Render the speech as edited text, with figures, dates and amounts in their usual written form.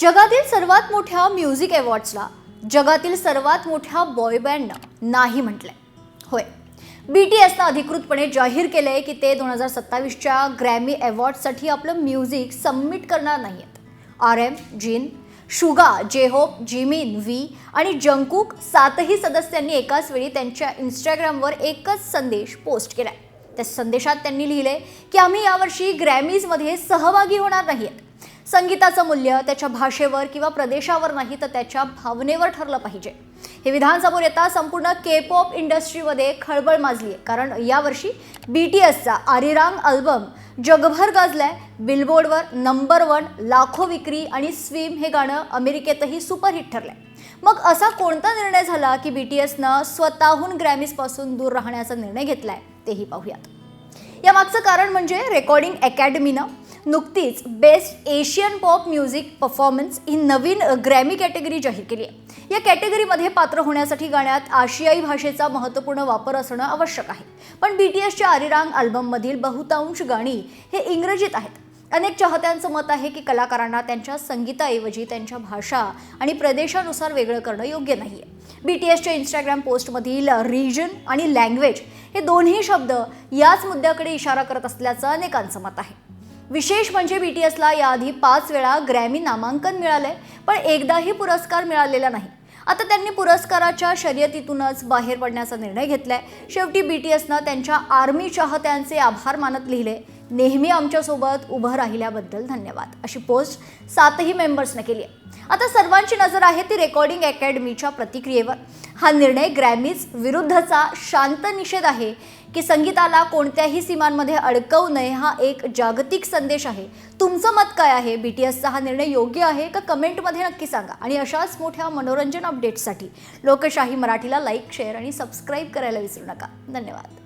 जगातील सर्वात मोठ्या म्युझिक अवॉर्ड्सला जगातील सर्वात मोठ्या बॉय बँडनं नाही म्हटलंय. होय, BTSनं अधिकृतपणे जाहीर केलंय की ते 2027च्या ग्रॅमी अवॉर्ड्ससाठी आपलं म्युझिक सबमिट करणार नाहीत. RM, जिन, शुगा, जेहोप, जिमिन, व्ही आणि जंगकुक 7ही सदस्यांनी एकाच वेळी त्यांच्या इंस्टाग्रामवर एकच संदेश पोस्ट केलाय. त्या संदेशात त्यांनी लिहिलंय की आम्ही यावर्षी ग्रॅमीजमध्ये सहभागी होणार नाहीत. संगीताचं मूल्य त्याच्या भाषेवर किंवा प्रदेशावर नाही तर त्याच्या भावनेवर ठरलं पाहिजे. हे विधान समोर येता संपूर्ण K-पॉप इंडस्ट्रीमध्ये खळबळ माजली आहे. कारण यावर्षी BTSचा आरिरांग अल्बम जगभर गाजलाय. बिलबोर्डवर नंबर 1, लाखो विक्री आणि स्विम हे गाणं अमेरिकेतही सुपरहिट ठरलंय. मग असा कोणता निर्णय झाला की BTSनं स्वतःहून ग्रॅमीजपासून दूर राहण्याचा निर्णय घेतलाय तेही पाहूयात. यामागचं कारण म्हणजे रेकॉर्डिंग अकॅडमीनं नुकतीच best Asian pop music performance ही नवीन ग्रॅमी कॅटेगरी जाहीर केली आहे. या कॅटेगरीमध्ये पात्र होण्यासाठी गाण्यात आशियाई भाषेचा महत्त्वपूर्ण वापर असणं आवश्यक आहे. पण BTSच्या आरिरांग अल्बममधील बहुतांश गाणी हे इंग्रजीत आहेत. अनेक चाहत्यांचं मत आहे की कलाकारांना त्यांच्या संगीताऐवजी त्यांच्या भाषा आणि प्रदेशानुसार वेगळं करणं योग्य नाहीये. BTSच्या इंस्टाग्राम पोस्टमधील रिजन आणि लँग्वेज हे दोन्ही शब्द याच मुद्द्याकडे इशारा करत असल्याचं अनेकांचं मत आहे. विशेष म्हणजे BTSला याआधी 5 वेळा ग्रॅमी नामांकन मिळालंय, पण एकदाही पुरस्कार मिळालेला नाही. आता त्यांनी पुरस्काराच्या शर्यतीतूनच बाहेर पडण्याचा निर्णय घेतलाय. शेवटी BTSनं त्यांच्या आर्मी चाहत्यांचे आभार मानत लिहिले, नेहमी आमच्यासोबत उभं राहिल्याबद्दल धन्यवाद, अशी पोस्ट 7ही मेंबर्सने केली आहे. आता सर्वांची नजर आहे ती रेकॉर्डिंग अकॅडमीच्या प्रतिक्रियेवर. हा निर्णय ग्रॅमीज विरुद्धचा शांत निषेध आहे की संगीताला कोणत्याही सीमांमध्ये अडकवू नये हा एक जागतिक संदेश आहे. तुमचं मत काय आहे? BTSचा हा निर्णय योग्य आहे का? कमेंटमध्ये नक्की सांगा. आणि अशाच मोठ्या मनोरंजन अपडेट्ससाठी लोकशाही मराठीला लाईक, शेअर आणि सबस्क्राईब करायला विसरू नका. धन्यवाद.